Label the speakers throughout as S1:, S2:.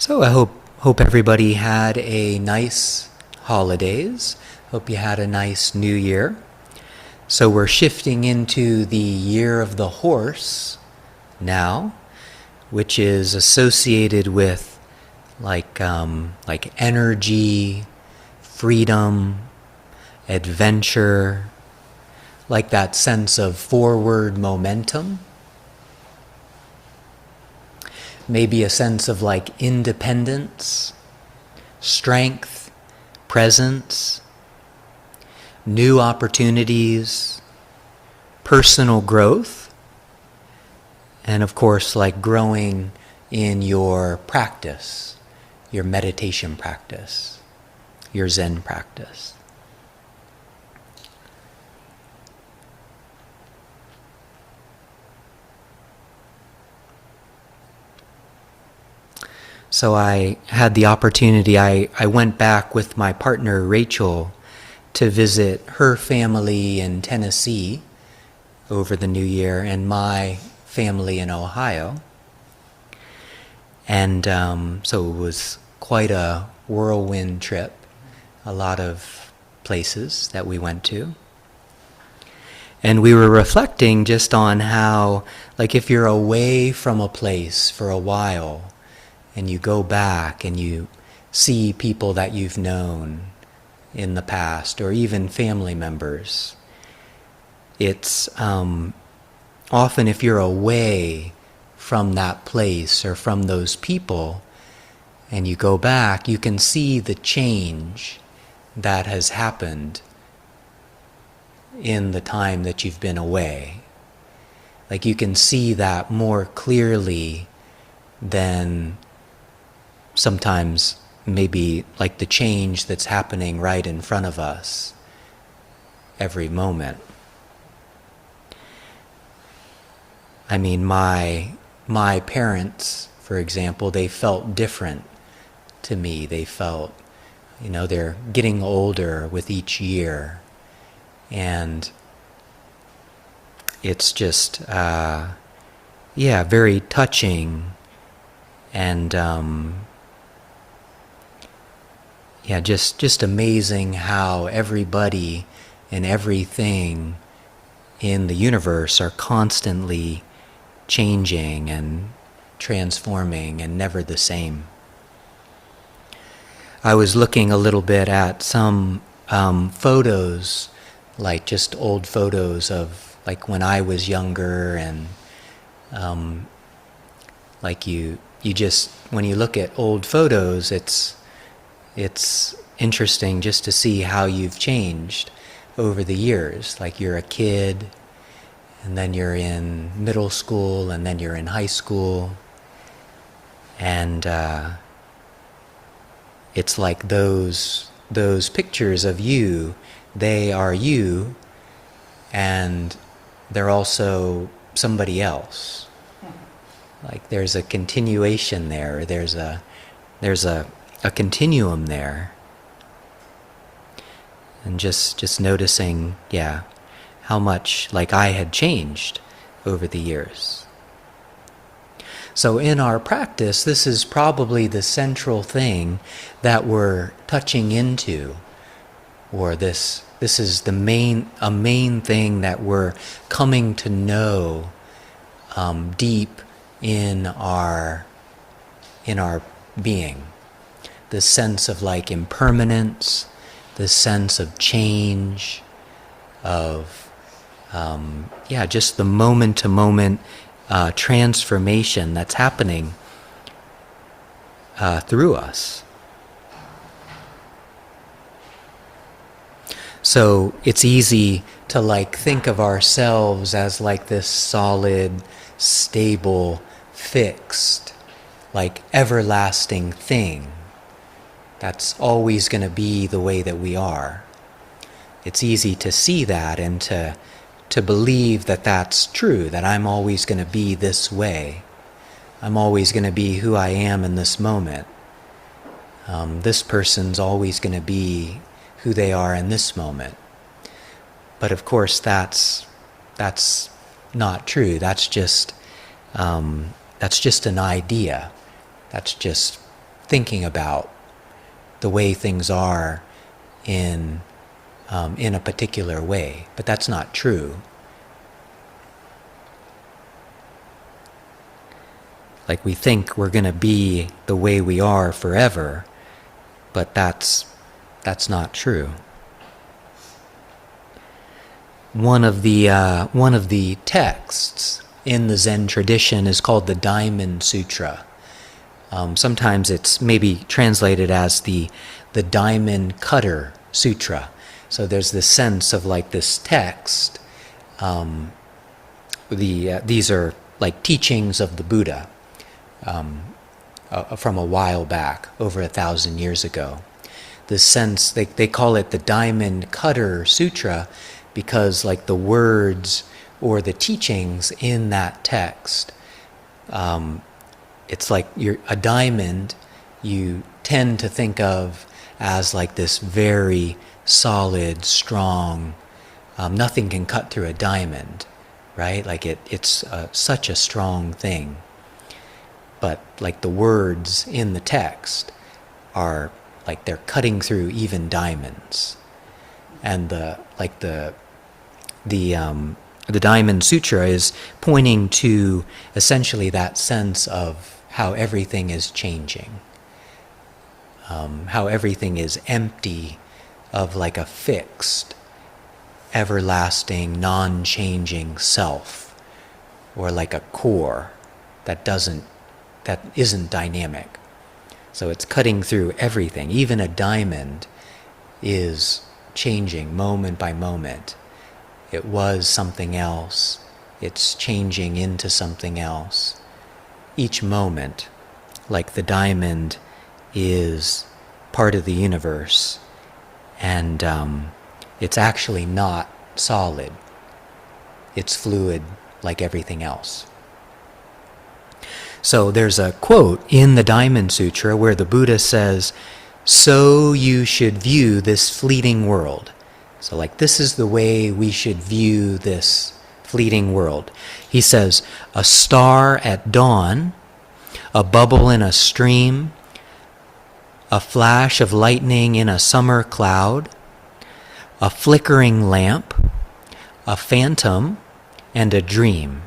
S1: So I hope everybody had a nice holidays. Hope you had a nice new year. So we're shifting into the year of the horse now, which is associated with like energy, freedom, adventure, like that sense of forward momentum. Maybe a sense of like independence, strength, presence, new opportunities, personal growth, and of course like growing in your practice, your meditation practice, your Zen practice. So I had the opportunity, I went back with my partner Rachel to visit her family in Tennessee over the new year and my family in Ohio. And so it was quite a whirlwind trip, a lot of places that we went to. And we were reflecting just on how, like if you're away from a place for a while, and you go back and you see people that you've known in the past, or even family members. It's often if you're away from that place or from those people, and you go back, you can see the change that has happened in the time that you've been away. Like you can see that more clearly than sometimes maybe like the change that's happening right in front of us every moment. I mean, my parents, for example, they felt different to me. They felt, they're getting older with each year. And it's just, very touching and just amazing how everybody and everything in the universe are constantly changing and transforming and never the same. I was looking a little bit at some photos, like just old photos of like when I was younger, and like you just, when you look at old photos, it's interesting just to see how you've changed over the years. Like you're a kid, and then you're in middle school, and then you're in high school. And it's like those pictures of you, they are you, and they're also somebody else. Like there's a continuation there, there's a continuum there. And just noticing, how much like I had changed over the years. So in our practice, this is probably the central thing that we're touching into, or this is a main thing that we're coming to know deep in our being. The sense of like impermanence, the sense of change, of just the moment-to-moment transformation that's happening through us. So it's easy to like think of ourselves as like this solid, stable, fixed, like everlasting thing that's always going to be the way that we are. It's easy to see that and to believe that that's true, that I'm always going to be this way. I'm always going to be who I am in this moment. This person's always going to be who they are in this moment. But of course that's not true. That's just an idea. That's just thinking about the way things are in a particular way, but that's not true. Like we think we're going to be the way we are forever, but that's not true. One of the texts in the Zen tradition is called the Diamond Sutra. Sometimes it's maybe translated as the Diamond Cutter Sutra. So there's this sense of like this text. These are like teachings of the Buddha from a while back, over 1,000 years ago. The sense, they call it the Diamond Cutter Sutra because like the words or the teachings in that text, it's like a diamond you tend to think of as like this very solid, strong, nothing can cut through a diamond, right? Like it's such a strong thing. But like the words in the text are like they're cutting through even diamonds. And the Diamond Sutra is pointing to essentially that sense of how everything is changing, how everything is empty of like a fixed, everlasting, non-changing self, or like a core that isn't dynamic. So it's cutting through everything. Even a diamond is changing moment by moment. It was something else. It's changing into something else. Each moment, like the diamond, is part of the universe. And it's actually not solid. It's fluid like everything else. So there's a quote in the Diamond Sutra where the Buddha says, "So you should view this fleeting world." So like this is the way we should view this fleeting world. He says, "A star at dawn, a bubble in a stream, a flash of lightning in a summer cloud, a flickering lamp, a phantom, and a dream."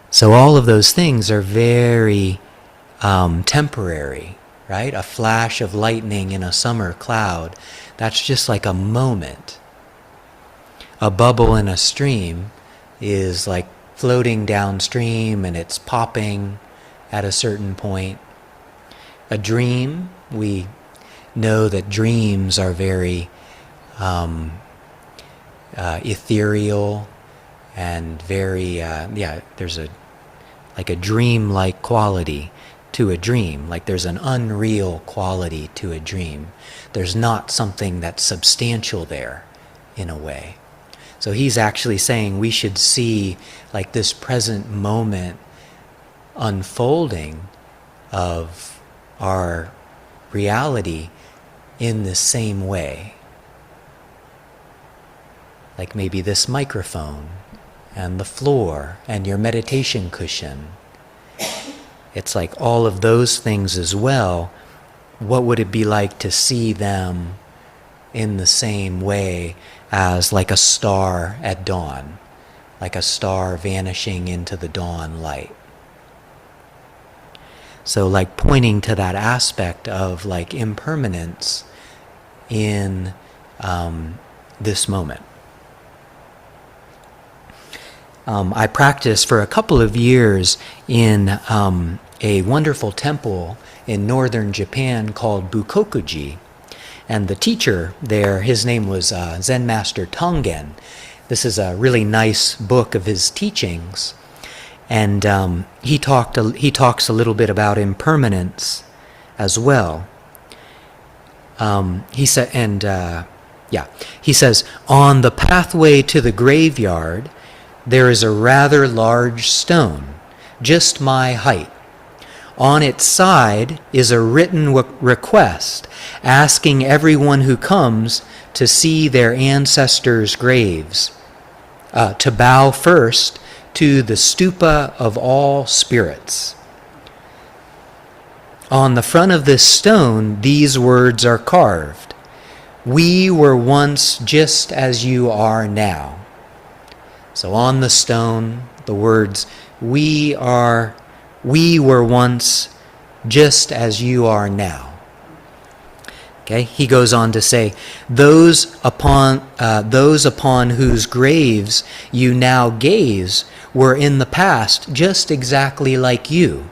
S1: So all of those things are very temporary, right? A flash of lightning in a summer cloud, that's just like a moment. A bubble in a stream is like floating downstream and it's popping at a certain point. A dream, we know that dreams are very ethereal and very, there's a dream-like quality to a dream. Like there's an unreal quality to a dream. There's not something that's substantial there in a way. So he's actually saying we should see like this present moment unfolding of our reality in the same way. Like maybe this microphone and the floor and your meditation cushion. It's like all of those things as well. What would it be like to see them in the same way as like a star at dawn, like a star vanishing into the dawn light? So like pointing to that aspect of like impermanence in this moment. I practiced for a couple of years in a wonderful temple in northern Japan called Bukokuji. And the teacher there, his name was Zen Master Tongen. This is a really nice book of his teachings. And he talks a little bit about impermanence as well. He says, on the pathway to the graveyard, there is a rather large stone, just my height. On its side is a written request asking everyone who comes to see their ancestors' graves to bow first to the stupa of all spirits. On the front of this stone, these words are carved. We were once just as you are now. So on the stone, the words, we were once just as you are now. Okay, he goes on to say, those upon whose graves you now gaze were in the past just exactly like you,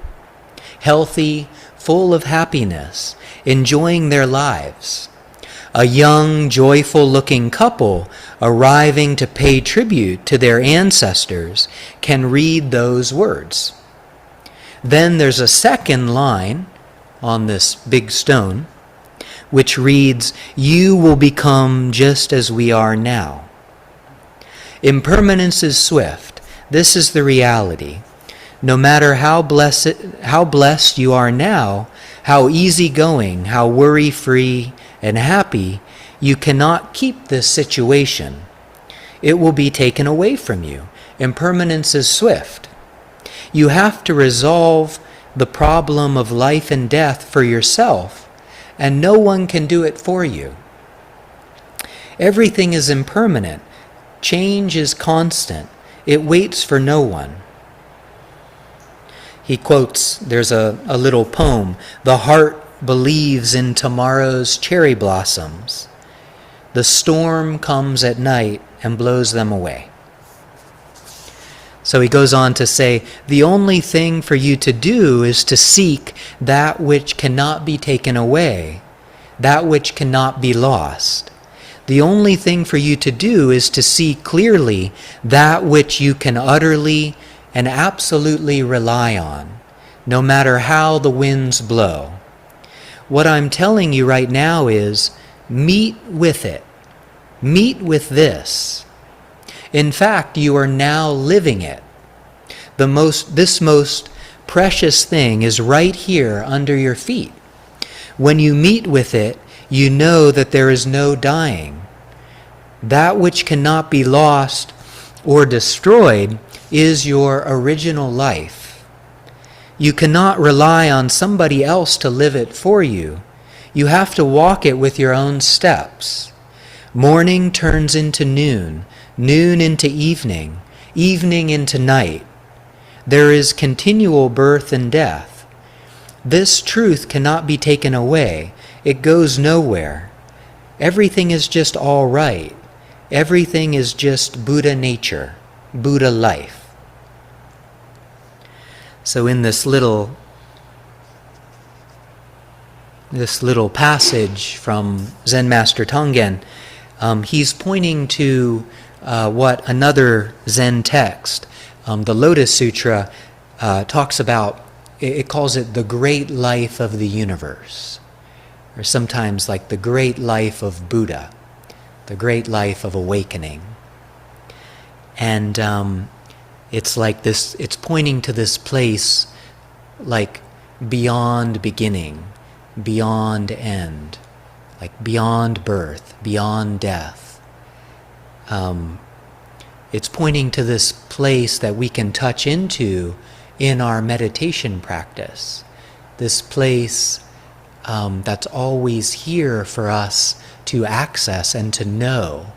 S1: healthy, full of happiness, enjoying their lives. A young, joyful-looking couple arriving to pay tribute to their ancestors can read those words. Then there's a second line on this big stone, which reads, you will become just as we are now. Impermanence is swift. This is the reality. No matter how blessed you are now, how easygoing, how worry-free and happy, you cannot keep this situation. It will be taken away from you. Impermanence is swift. You have to resolve the problem of life and death for yourself, and no one can do it for you. Everything is impermanent. Change is constant. It waits for no one. He quotes, there's a little poem, the heart believes in tomorrow's cherry blossoms. The storm comes at night and blows them away. So he goes on to say, the only thing for you to do is to seek that which cannot be taken away, that which cannot be lost. The only thing for you to do is to see clearly that which you can utterly and absolutely rely on, no matter how the winds blow. What I'm telling you right now is, meet with it. Meet with this. In fact, you are now living it. This most precious thing is right here under your feet. When you meet with it, you know that there is no dying. That which cannot be lost or destroyed is your original life. You cannot rely on somebody else to live it for you. You have to walk it with your own steps. Morning turns into noon, noon into evening, evening into night. There is continual birth and death. This truth cannot be taken away. It goes nowhere. Everything is just all right. Everything is just Buddha nature, Buddha life. So in this little passage from Zen Master Tonggen, he's pointing to what another Zen text, the Lotus Sutra, talks about. It calls it the great life of the universe, or sometimes like the great life of Buddha, the great life of awakening. And it's like this, it's pointing to this place like beyond beginning, beyond end, like beyond birth, beyond death. It's pointing to this place that we can touch into in our meditation practice, this place that's always here for us to access and to know.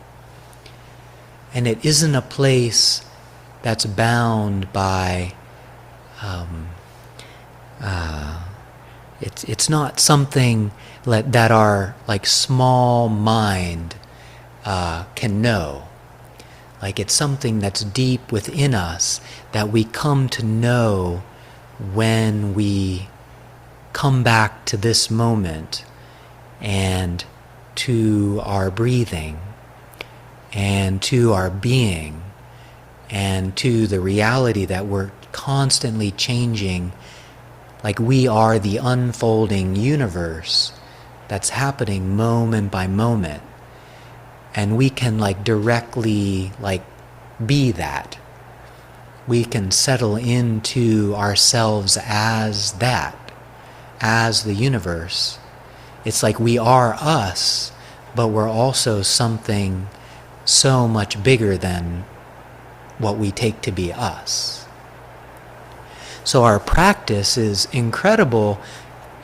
S1: And it isn't a place that's bound by, it's not something that our like small mind can know. Like it's something that's deep within us that we come to know when we come back to this moment and to our breathing and to our being and to the reality that we're constantly changing, like we are the unfolding universe that's happening moment by moment. And we can like directly like be that. We can settle into ourselves as that, as the universe. It's like we are us, but we're also something so much bigger than what we take to be us. So our practice is incredible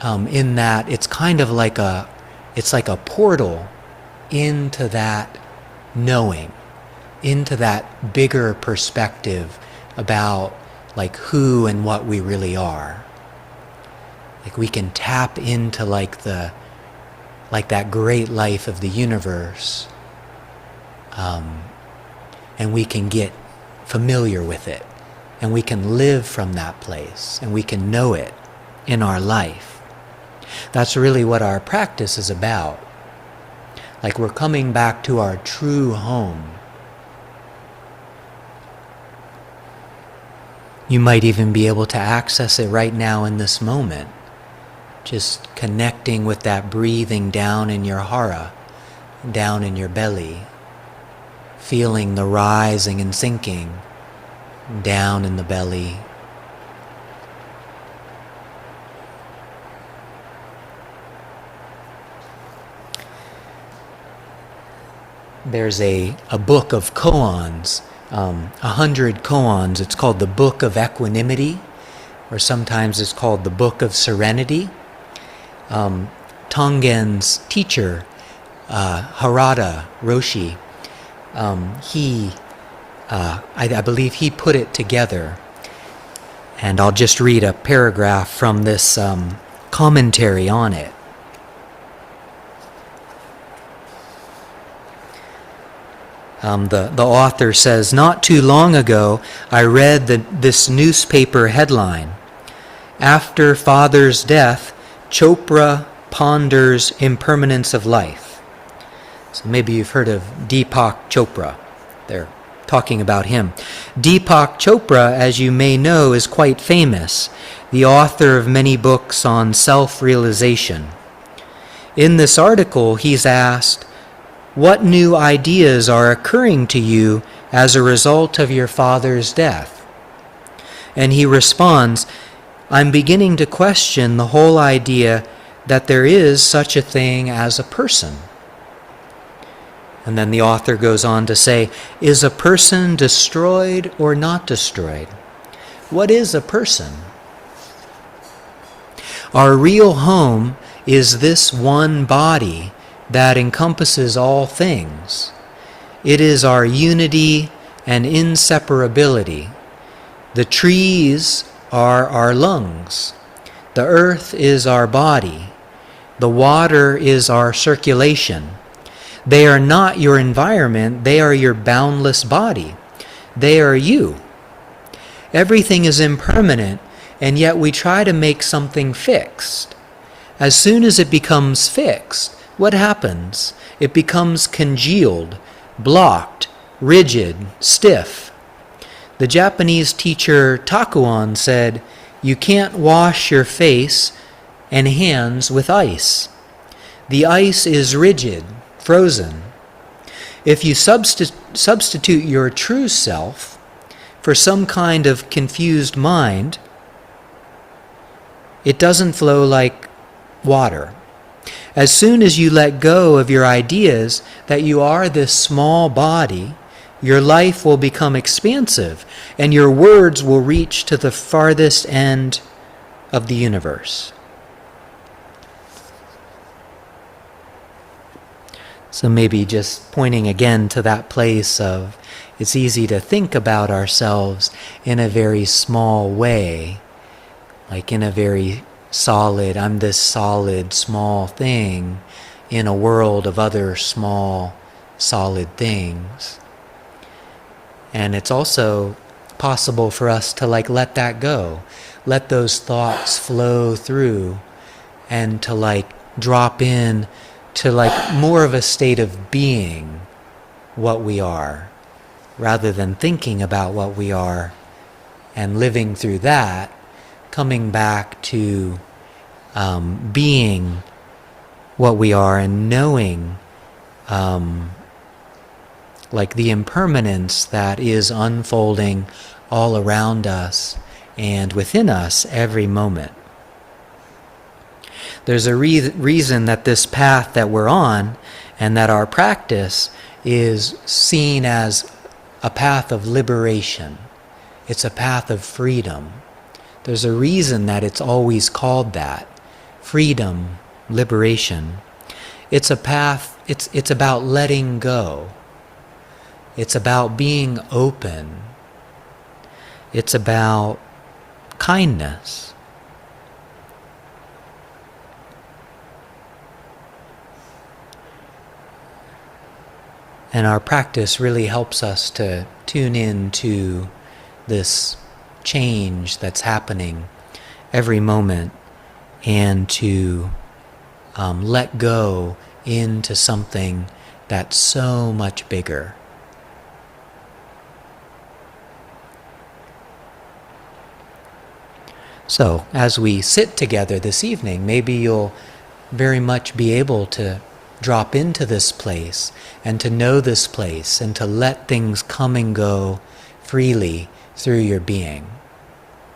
S1: in that it's kind of like it's like a portal into that knowing, into that bigger perspective about like who and what we really are. Like we can tap into like that great life of the universe, and we can get familiar with it, and we can live from that place, and we can know it in our life. That's really what our practice is about. Like we're coming back to our true home. You might even be able to access it right now in this moment. Just connecting with that breathing down in your hara, down in your belly. Feeling the rising and sinking down in the belly. There's a book of koans, 100 koans. It's called the Book of Equanimity, or sometimes it's called the Book of Serenity. Tongen's teacher, Harada Roshi, I believe he put it together. And I'll just read a paragraph from this commentary on it. The author says, "Not too long ago, I read this newspaper headline. After father's death, Chopra ponders impermanence of life." So maybe you've heard of Deepak Chopra. They're talking about him. Deepak Chopra, as you may know, is quite famous, the author of many books on self-realization. In this article, he's asked, "What new ideas are occurring to you as a result of your father's death?" And he responds, "I'm beginning to question the whole idea that there is such a thing as a person." And then the author goes on to say, "Is a person destroyed or not destroyed? What is a person? Our real home is this one body that encompasses all things. It is our unity and inseparability. The trees are our lungs. The earth is our body. The water is our circulation. They are not your environment, they are your boundless body. They are you. Everything is impermanent, and yet we try to make something fixed. As soon as it becomes fixed, what happens? It becomes congealed, blocked, rigid, stiff. The Japanese teacher Takuan said, "You can't wash your face and hands with ice. The ice is rigid, frozen. If you substitute your true self for some kind of confused mind, it doesn't flow like water. As soon as you let go of your ideas that you are this small body, your life will become expansive, and your words will reach to the farthest end of the universe." So maybe just pointing again to that place of it's easy to think about ourselves in a very small way, like in a very solid, I'm this solid, small thing in a world of other small, solid things. And it's also possible for us to like let that go, let those thoughts flow through, and to like drop in to like more of a state of being what we are, rather than thinking about what we are and living through that, coming back to being what we are and knowing like the impermanence that is unfolding all around us and within us every moment. There's a reason that this path that we're on and that our practice is seen as a path of liberation. It's a path of freedom. There's a reason that it's always called that. freedom, liberation. It's a path, it's about letting go. It's about being open. It's about kindness. And our practice really helps us to tune in to this change that's happening every moment, and to let go into something that's so much bigger. So, as we sit together this evening, maybe you'll very much be able to drop into this place and to know this place and to let things come and go freely through your being.